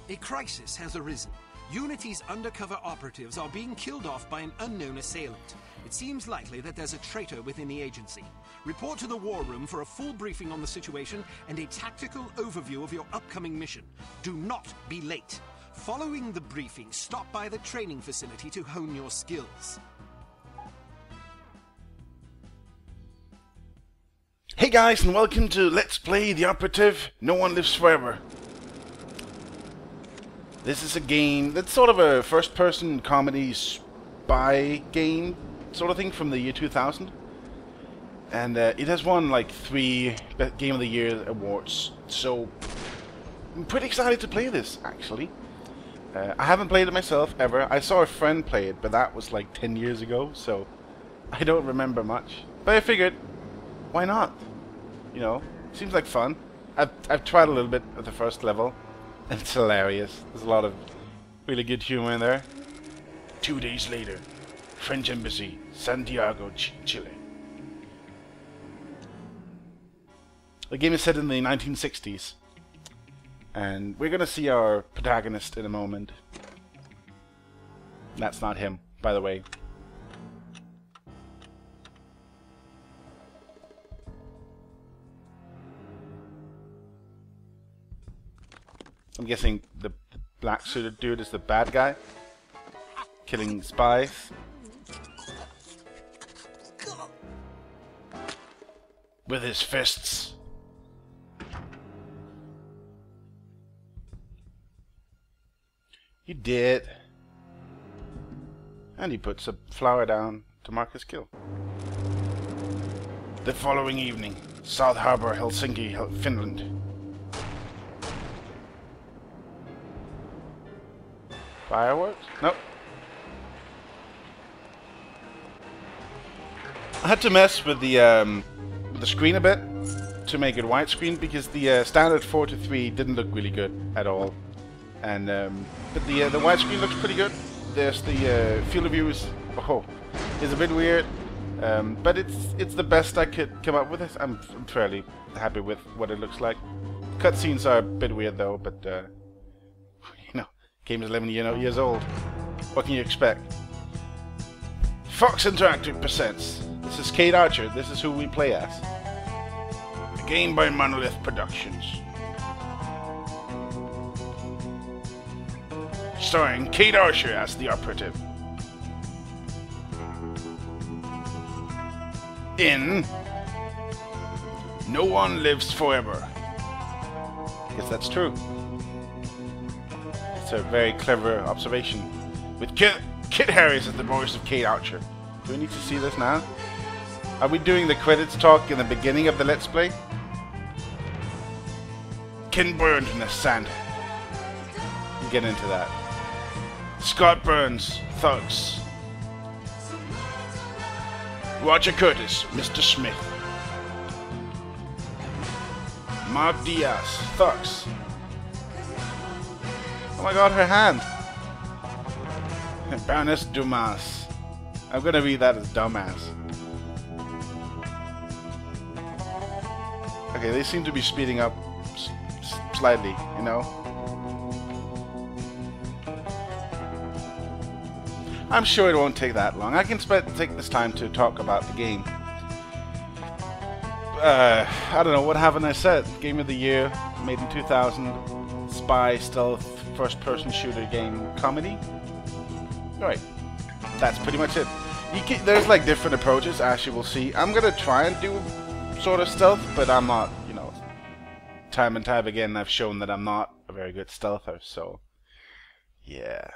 A crisis has arisen. Unity's undercover operatives are being killed off by an unknown assailant. It seems likely that there's a traitor within the agency. Report to the war room for a full briefing on the situation and a tactical overview of your upcoming mission. Do not be late. Following the briefing, stop by the training facility to hone your skills. Hey guys, and welcome to Let's Play The Operative, No One Lives Forever. This is a game that's sort of a first-person comedy spy game sort of thing from the year 2000. And it has won like 3 Game of the Year awards, so I'm pretty excited to play this, actually. I haven't played it myself, ever. I saw a friend play it, but that was like 10 years ago, so I don't remember much. But I figured, why not? You know, seems like fun. I've tried a little bit at the first level, and it's hilarious. There's a lot of really good humor in there. 2 days later, French Embassy, Santiago, Chile. The game is set in the 1960s, and we're gonna see our protagonist in a moment. That's not him, by the way. I'm guessing the black-suited dude is the bad guy, killing spies. With his fists. He did. And he puts a flower down to mark his kill. The following evening, South Harbor, Helsinki, Finland. Fireworks? Nope. I had to mess with the screen a bit to make it widescreen because the standard 4:3 didn't look really good at all, and but the widescreen looks pretty good. There's the field of view is a bit weird, but it's the best I could come up with. I'm fairly happy with what it looks like. Cutscenes are a bit weird though, but you know. Game is 11 years old. What can you expect? Fox Interactive presents. This is Cate Archer. This is who we play as. A game by Monolith Productions. Starring Cate Archer as the operative. In No One Lives Forever. Guess that's true. It's a very clever observation. With Kit Harris as the voice of Cate Archer. Do we need to see this now? Are we doing the credits talk in the beginning of the Let's Play? Ken burned in the sand. You get into that. Scott Burns, Thugs. Roger Curtis, Mr. Smith. Mark Diaz, Thugs. Oh my god, her hand! Baroness Dumas. I'm gonna read that as dumbass. Okay, they seem to be speeding up slightly, you know? I'm sure it won't take that long. I can take this time to talk about the game. I don't know, what haven't I said? Game of the Year, made in 2000. Spy, stealth, first-person shooter game, comedy. Alright, that's pretty much it. There's like different approaches, as you will see. I'm gonna try and do sort of stealth, but I'm not, you know, time and time again I've shown that I'm not a very good stealther, so yeah.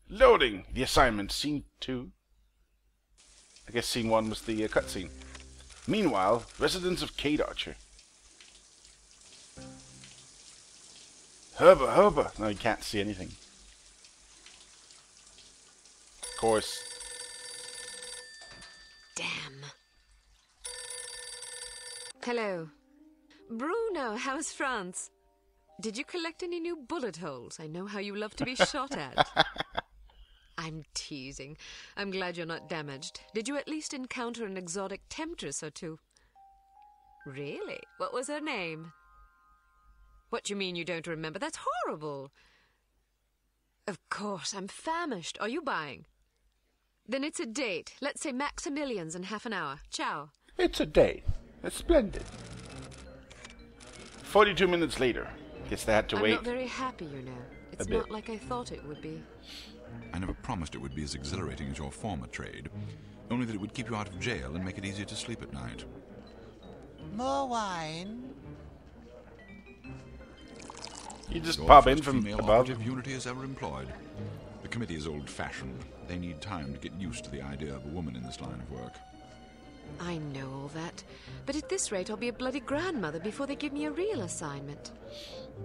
Loading the assignment, scene 2. I guess scene 1 was the cutscene. Meanwhile, residents of Cate Archer. Herba. No, you can't see anything. Of course. Damn. Hello. Bruno, how's France? Did you collect any new bullet holes? I know how you love to be shot at. I'm teasing. I'm glad you're not damaged. Did you at least encounter an exotic temptress or two? Really? What was her name? What do you mean you don't remember? That's horrible. Of course, I'm famished. Are you buying? Then it's a date. Let's say Maximilian's in half an hour. Ciao. It's a date. It's splendid. 42 minutes later. Guess they had to wait. I'm not very happy, you know. It's not like I thought it would be. I never promised it would be as exhilarating as your former trade. Only that it would keep you out of jail and make it easier to sleep at night. More wine? You just Your pop in first from female above. operative Unity has ever employed. The committee is old-fashioned. They need time to get used to the idea of a woman in this line of work. I know all that. But at this rate, I'll be a bloody grandmother before they give me a real assignment.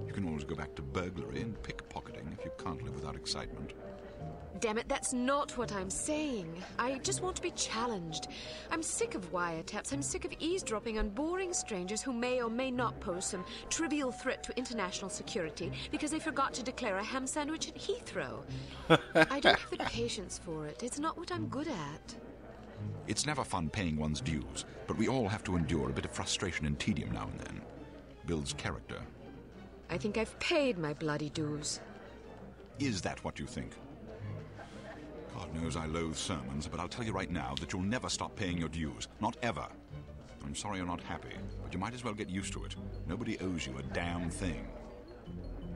You can always go back to burglary and pickpocketing if you can't live without excitement. Damn it, that's not what I'm saying. I just want to be challenged. I'm sick of wiretaps. I'm sick of eavesdropping on boring strangers who may or may not pose some trivial threat to international security because they forgot to declare a ham sandwich at Heathrow. I don't have the patience for it. It's not what I'm good at. It's never fun paying one's dues, but we all have to endure a bit of frustration and tedium now and then. Builds character. I think I've paid my bloody dues. Is that what you think? God knows I loathe sermons, but I'll tell you right now that you'll never stop paying your dues. Not ever. I'm sorry you're not happy, but you might as well get used to it. Nobody owes you a damn thing.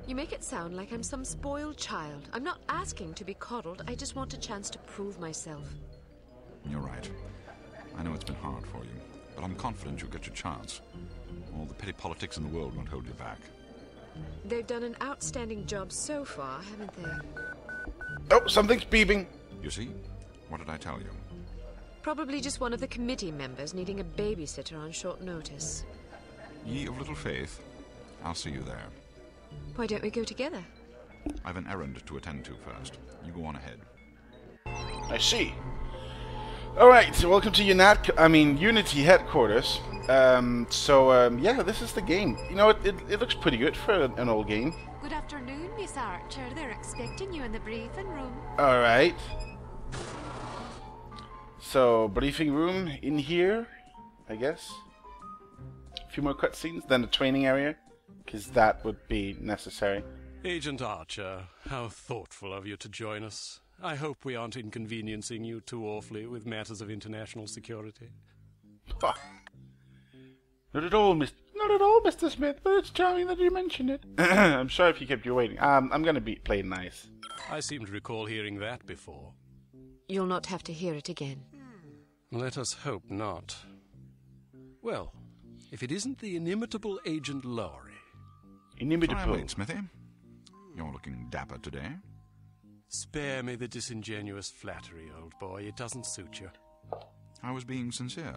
You make it sound like I'm some spoiled child. I'm not asking to be coddled. I just want a chance to prove myself. You're right. I know it's been hard for you, but I'm confident you'll get your chance. All the petty politics in the world won't hold you back. They've done an outstanding job so far, haven't they? Oh, something's beeping. You see? What did I tell you? Probably just one of the committee members needing a babysitter on short notice. Ye of little faith, I'll see you there. Why don't we go together? I've an errand to attend to first. You go on ahead. I see. Alright, so welcome to Unity headquarters. Yeah, this is the game. You know, it looks pretty good for an old game. Good afternoon, Miss Archer. They're expecting you in the briefing room. Alright. So, briefing room in here, I guess. A few more cutscenes, then the training area, because that would be necessary. Agent Archer, how thoughtful of you to join us. I hope we aren't inconveniencing you too awfully with matters of international security. Oh. Not at all, Mr. Smith, but it's charming that you mentioned it. I'm sorry if you kept you waiting. I'm gonna play nice. I seem to recall hearing that before. You'll not have to hear it again. Let us hope not. Well, if it isn't the inimitable Agent Lawrie. Inimitable. Wait, Smithy. You're looking dapper today. Spare me the disingenuous flattery, old boy. It doesn't suit you. I was being sincere.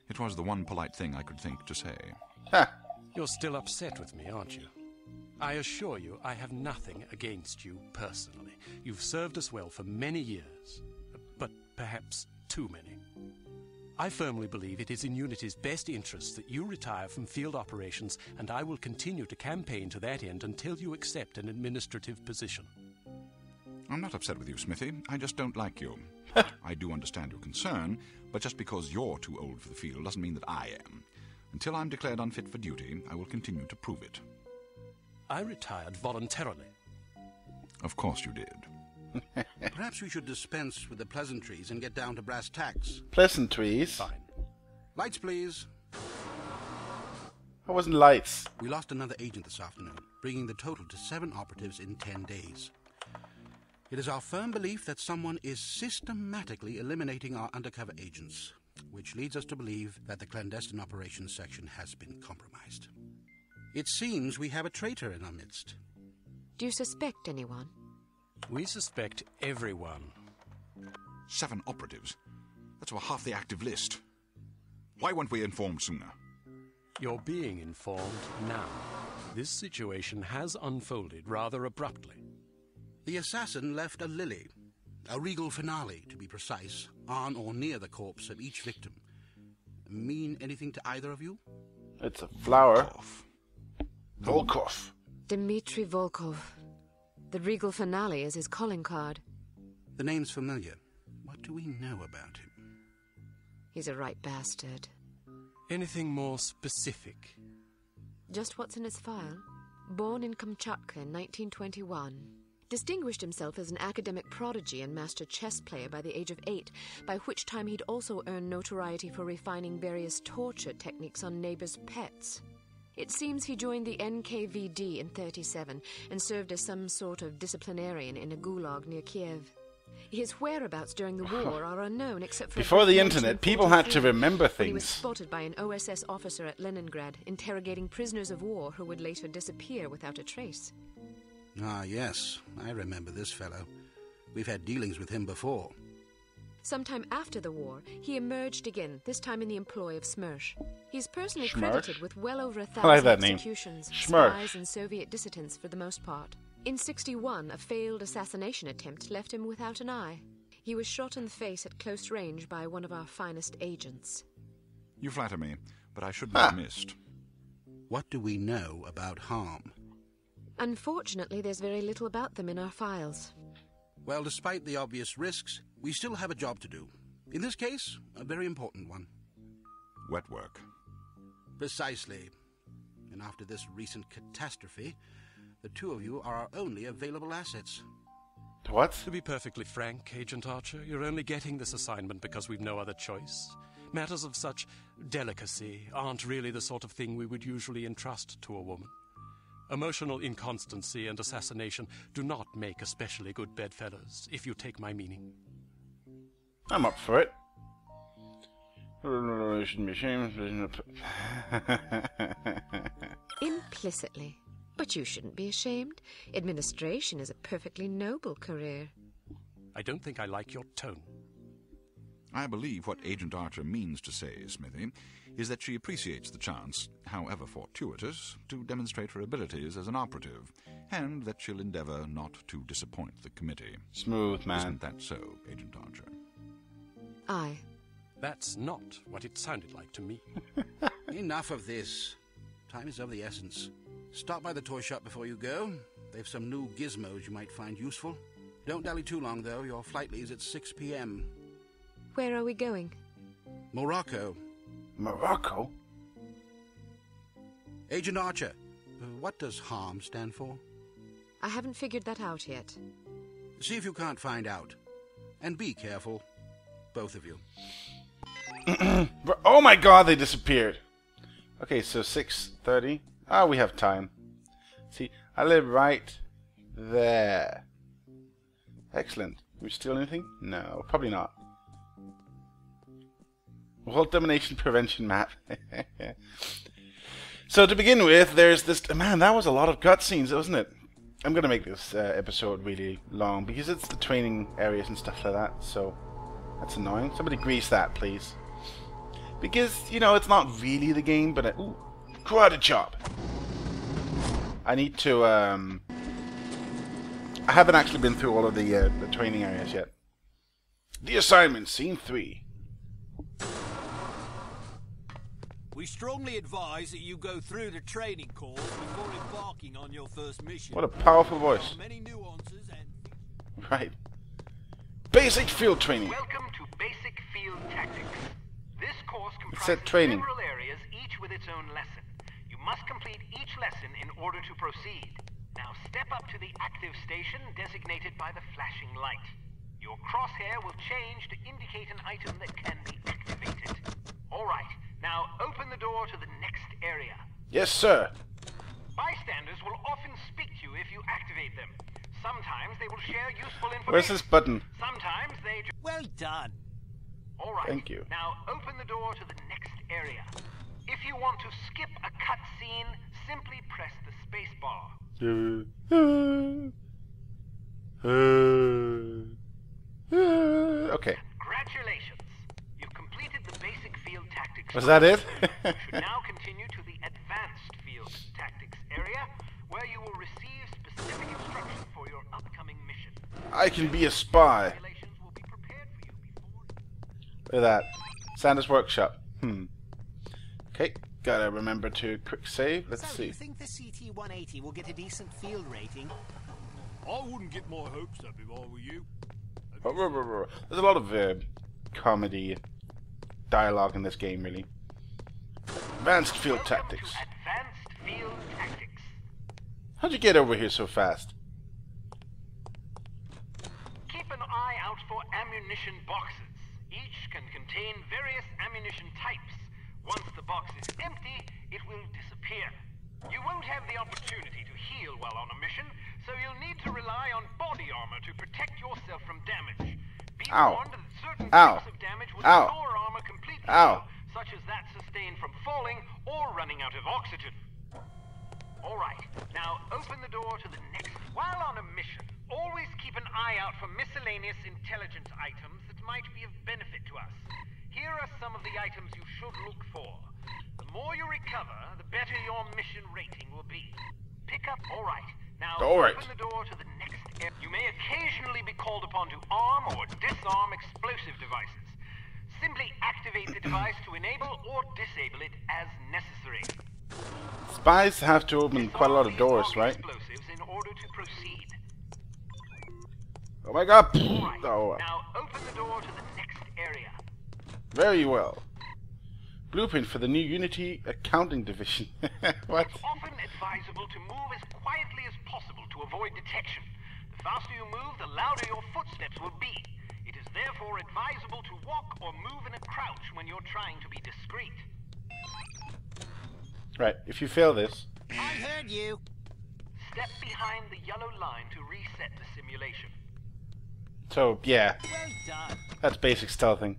It was the one polite thing I could think to say. Ha! You're still upset with me, aren't you? I assure you I have nothing against you personally. You've served us well for many years, but perhaps too many. I firmly believe it is in Unity's best interest that you retire from field operations, and I will continue to campaign to that end until you accept an administrative position. I'm not upset with you, Smithy. I just don't like you. I do understand your concern, but just because you're too old for the field doesn't mean that I am. Until I'm declared unfit for duty, I will continue to prove it. I retired voluntarily. Of course you did. Perhaps we should dispense with the pleasantries and get down to brass tacks. Pleasantries? Fine. Lights, please. That wasn't lights. We lost another agent this afternoon, bringing the total to 7 operatives in 10 days. It is our firm belief that someone is systematically eliminating our undercover agents, which leads us to believe that the clandestine operations section has been compromised. It seems we have a traitor in our midst. Do you suspect anyone? We suspect everyone. 7 operatives? That's over half the active list. Why weren't we informed sooner? You're being informed now. This situation has unfolded rather abruptly. The assassin left a lily, a regal finale to be precise, on or near the corpse of each victim. Mean anything to either of you? It's a flower. Volkov. Dmitri Volkov. The regal finale is his calling card. The name's familiar. What do we know about him? He's a right bastard. Anything more specific? Just what's in his file? born in Kamchatka in 1921. Distinguished himself as an academic prodigy and master chess player by the age of 8, by which time he'd also earned notoriety for refining various torture techniques on neighbors' pets. It seems he joined the NKVD in 1937 and served as some sort of disciplinarian in a gulag near Qieth. His whereabouts during the war are unknown except for... Before the internet, people had to remember things. He was spotted by an OSS officer at Leningrad, interrogating prisoners of war who would later disappear without a trace. Ah, yes. I remember this fellow. We've had dealings with him before. Sometime after the war, he emerged again, this time in the employ of Smersh. He's personally Smersh? credited with well over 1,000 I like that name. executions, Smersh. spies and Soviet dissidents for the most part. In 1961, a failed assassination attempt left him without an eye. He was shot in the face at close range by one of our finest agents. You flatter me, but I should not have missed. What do we know about harm? Unfortunately, there's very little about them in our files. Well, despite the obvious risks, we still have a job to do. In this case, a very important one. Wet work. Precisely. And after this recent catastrophe, the two of you are our only available assets. What? To be perfectly frank, Agent Archer, you're only getting this assignment because we've no other choice. Matters of such delicacy aren't really the sort of thing we would usually entrust to a woman. Emotional inconstancy and assassination do not make especially good bedfellows, if you take my meaning. I'm up for it. You shouldn't be ashamed. Implicitly. But you shouldn't be ashamed. Administration is a perfectly noble career. I don't think I like your tone. I believe what Agent Archer means to say, Smithy, is that she appreciates the chance, however fortuitous, to demonstrate her abilities as an operative, and that she'll endeavor not to disappoint the committee. Smooth, man. Isn't that so, Agent Archer? Aye. That's not what it sounded like to me. Enough of this. Time is of the essence. Stop by the toy shop before you go. They've some new gizmos you might find useful. Don't dally too long, though. Your flight leaves at 6 p.m. Where are we going? Morocco. Morocco? Agent Archer, what does HARM stand for? I haven't figured that out yet. See if you can't find out. And be careful. Both of you. Oh my god, they disappeared. Okay, so 6:30. Ah, we have time. See, I live right there. Excellent. We steal anything? No, probably not. World Domination Prevention Map. So to begin with, there's this... Man, that was a lot of cutscenes, wasn't it? I'm going to make this episode really long, because it's the training areas and stuff like that, so... That's annoying. Somebody grease that, please. Because, you know, it's not really the game, but... Ooh, karate chop! I need to, I haven't actually been through all of the training areas yet. The assignment, Scene 3. We strongly advise that you go through the training course before embarking on your first mission. What a powerful voice. Many nuances and... Right. Basic field training. Welcome to Basic Field Tactics. This course said comprises training. several areas, each with its own lesson. You must complete each lesson in order to proceed. Now step up to the active station designated by the flashing light. Your crosshair will change to indicate an item that can be activated. Alright, now open the door to the next area. Yes, sir. Bystanders will often speak to you if you activate them. Sometimes they will share useful information. Where's this button? Sometimes they... Well done. Alright, Thank you. now open the door to the next area. If you want to skip a cutscene, simply press the space bar. Okay. Congratulations. You've completed the basic field tactics. Was that it? You should now continue to the advanced field tactics area, where you will receive specific instruction for your upcoming mission. I can be a spy. Regulations will be prepared for you before... Look at that. Santa's workshop. Okay, gotta remember to quick save. Let's So, do see. you think the CT-180 will get a decent field rating? I wouldn't get my hopes up if I were you. There's a lot of comedy dialogue in this game, really. Advanced field Welcome tactics. to Advanced Field Tactics. How'd you get over here so fast? Keep an eye out for ammunition boxes. Each can contain various ammunition types. Once the box is empty, it will disappear. You won't have the opportunity to heal while on a mission, so you'll need to rely on body armor to protect yourself from damage. Be warned that certain types of damage will ignore armor completely, such as that sustained from falling or running out of oxygen. Alright, now open the door to the next. While on a mission, always keep an eye out for miscellaneous intelligence items that might be of benefit to us. Here are some of the items you should look for. The more you recover, the better your mission rating will be. Pick up... Alright, now open the door to the next area. You may occasionally be called upon to arm or disarm explosive devices. Simply activate the device to enable or disable it as necessary. Spies have to open quite a lot of doors, right? Explosives in order to proceed. Oh my god! Right. Now open the door to the next area. Very well. Blueprint for the new Unity Accounting Division. What? It's often advisable to move as quietly as possible to avoid detection. The faster you move, the louder your footsteps will be. It is therefore advisable to walk or move in a crouch when you're trying to be discreet. Right, if you fail this... I heard you. Step behind the yellow line to reset the simulation. So, yeah. Well done. That's basic stealthing.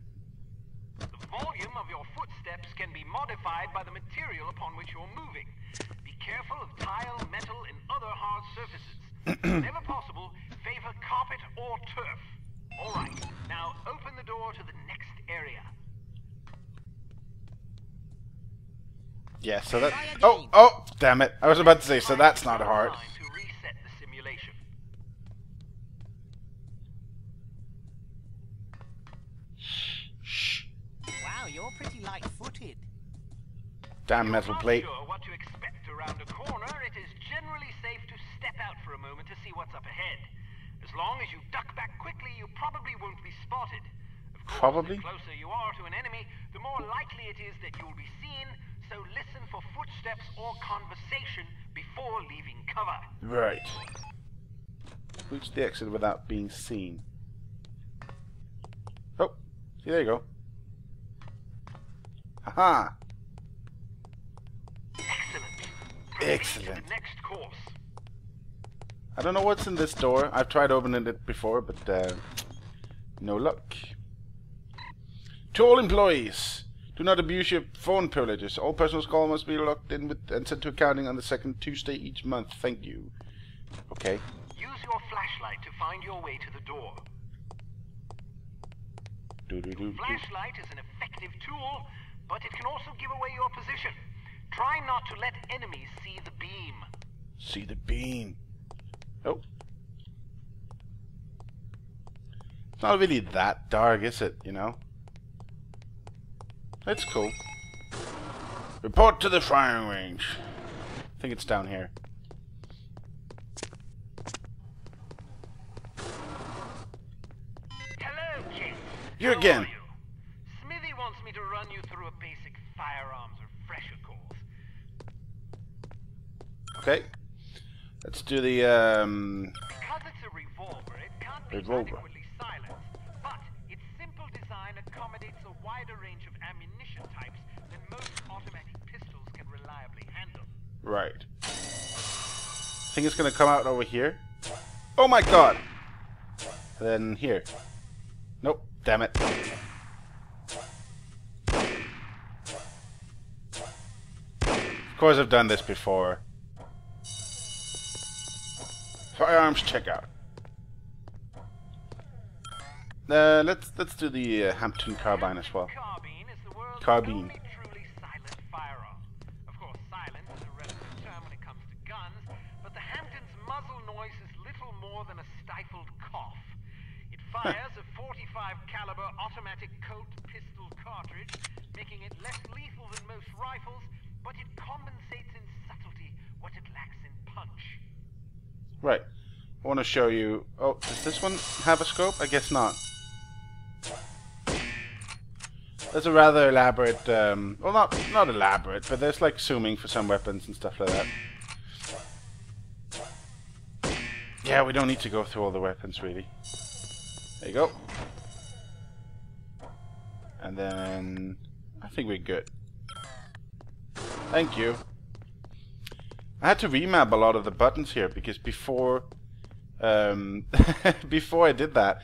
The volume of your footsteps can be modified by the material upon which you're moving. Be careful of tile, metal, and other hard surfaces. Whenever possible, favor carpet or turf. Alright, now open the door to the next area. Yeah, so that... Oh, damn it. I was about to say, so that's not hard. To reset the simulation. Shh. Wow, you're pretty light-footed. Damn metal plate. If you're not sure what to expect around a corner, it is generally safe to step out for a moment to see what's up ahead. As long as you duck back quickly, you probably won't be spotted. Of course, Probably? the closer you are to an enemy, the more likely it is that you'll be seen, so listen for footsteps or conversation before leaving cover. Right. Reach the exit without being seen. Oh, see, there you go. Haha! Excellent. The next course. I don't know what's in this door. I've tried opening it before, but no luck. To all employees, do not abuse your phone privileges. All personal calls must be logged in with and sent to accounting on the second Tuesday each month. Thank you. Okay. Use your flashlight to find your way to the door. Flashlight is an effective tool, but it can also give away your position. Try not to let enemies see the beam. See the beam. Oh. It's not really that dark, is it, you know? That's cool. Report to the firing range. I think it's down here. Hello, Qieth. You again. Smithy wants me to run you through a basic firearms refresher course. Okay. Let's do the Because it's a revolver, it can't be revolver. adequately silenced, but its simple design accommodates a wider range of ammunition types than most automatic pistols can reliably handle. Right. I think it's gonna come out over here. Oh my god! And then here. Nope. Damn it. Of course I've done this before. Firearms checkout. Let's do the Hampton carbine as well. Carbine is the world's Carbine. only truly silent firearm. Of course, silent is a relative term when it comes to guns, but the Hampton's muzzle noise is little more than a stifled cough. It fires a 45 caliber automatic Colt pistol cartridge, making it less lethal than most rifles, but it compensates in subtlety what it lacks in punch. Right. I want to show you... Oh, does this one have a scope? I guess not. There's a rather elaborate... well, not elaborate, but there's like zooming for some weapons and stuff like that. Yeah, we don't need to go through all the weapons, really. There you go. And then... I think we're good. Thank you. I had to remap a lot of the buttons here, because before... before I did that,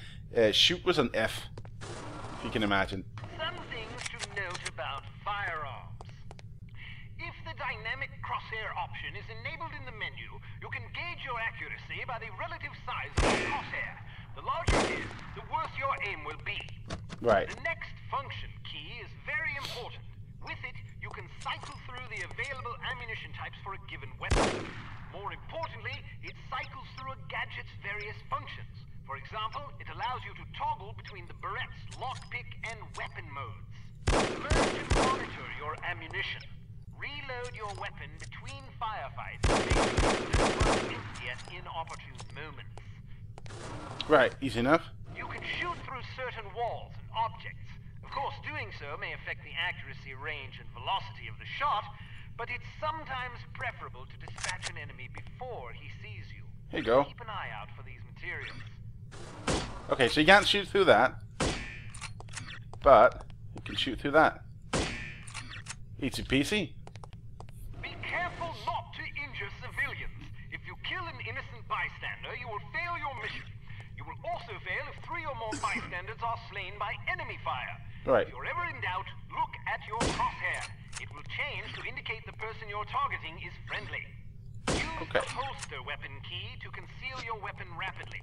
shoot was an F, if you can imagine. Some things to note about firearms. If the dynamic crosshair option is enabled in the menu, you can gauge your accuracy by the relative size of the crosshair. The larger it is, the worse your aim will be. Right. The next function key is very important. With it, you can cycle through the available ammunition types for a given weapon. More importantly, it cycles through a gadget's various functions. For example, it allows you to toggle between the Berette's lockpick and weapon modes. Learn to monitor your ammunition. Reload your weapon between firefights to make sure it doesn't empty at inopportune moments. Right, easy enough. You can shoot through certain walls and objects. Of course, doing so may affect the accuracy, range, and velocity of the shot, but it's sometimes preferable to dispatch an enemy before he sees you. Here you go. Keep an eye out for these materials. Okay, so you can't shoot through that, but you can shoot through that. Easy peasy. Be careful not to injure civilians. If you kill an innocent bystander, you will fail your mission. You will also fail if 3 or more bystanders are slain by enemy fire. Right. If you're ever in doubt, look at your crosshair. It will change to indicate the person you're targeting is friendly. Use the holster weapon key to conceal your weapon rapidly.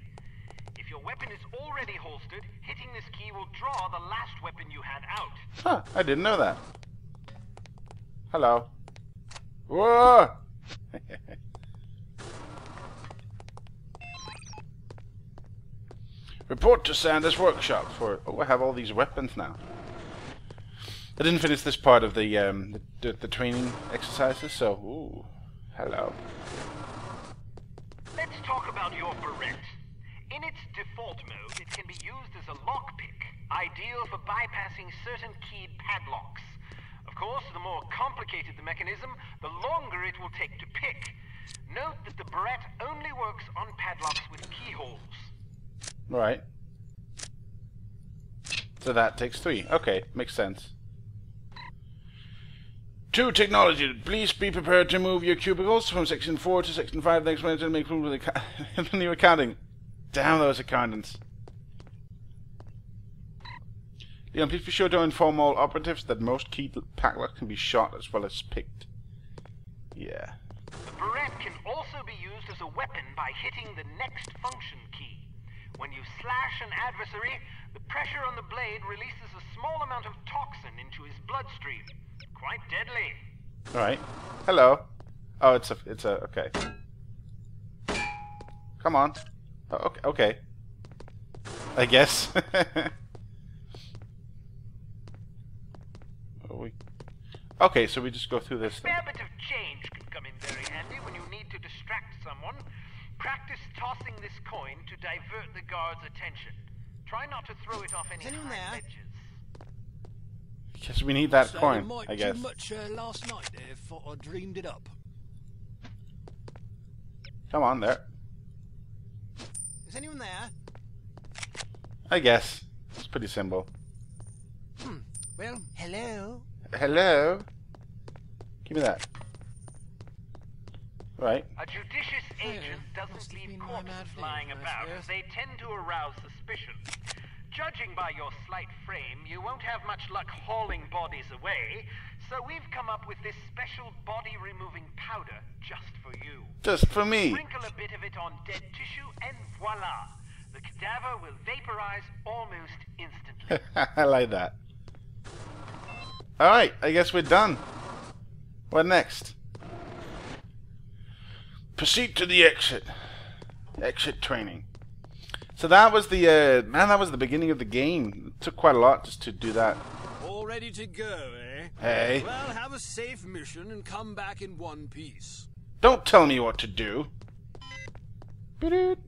If your weapon is already holstered, hitting this key will draw the last weapon you had out. Huh, I didn't know that. Hello. Whoa! Report to Sanders' workshop for... Oh, I have all these weapons now. I didn't finish this part of the training exercises, so... Ooh, hello. Let's talk about your Berette. In its default mode, it can be used as a lockpick, ideal for bypassing certain keyed padlocks. Of course, the more complicated the mechanism, the longer it will take to pick. Note that the Berette only works on padlocks with keyholes. Right. So that takes 3. Okay, makes sense. To technology, please be prepared to move your cubicles from section 4 to section 5 next Wednesday and make room for the new accounting. Damn those accountants. Leon, please be sure to inform all operatives that most keyed padlocks can be shot as well as picked. Yeah. The Berette can also be used as a weapon by hitting the next function key. When you slash an adversary, the pressure on the blade releases a small amount of toxin into his bloodstream. Quite deadly. Alright. Hello. Oh, it's a, okay. Come on. Oh, okay, okay. I guess. Okay, so we just go through this A fair bit of change can come in very handy when you need to distract someone. Practice tossing this coin to divert the guard's attention. Try not to throw it off any high ledges. Yes, we need that So coin, might I guess. Too much last night there, thought I dreamed it up. Come on, there. Is anyone there? I guess. It's pretty simple. Well, hello. Hello? Give me that. Right. A judicious agent doesn't leave corpses lying about, as they tend to arouse suspicion. Judging by your slight frame, you won't have much luck hauling bodies away, so we've come up with this special body-removing powder just for you. Just for me. Sprinkle a bit of it on dead tissue, and voila! The cadaver will vaporize almost instantly. I like that. Alright, I guess we're done. What next? Proceed to the exit. Exit training. So that was the, man, that was the beginning of the game. It took quite a lot just to do that. All ready to go, eh? Hey. Well, have a safe mission and come back in one piece. Don't tell me what to do. Ba-doot.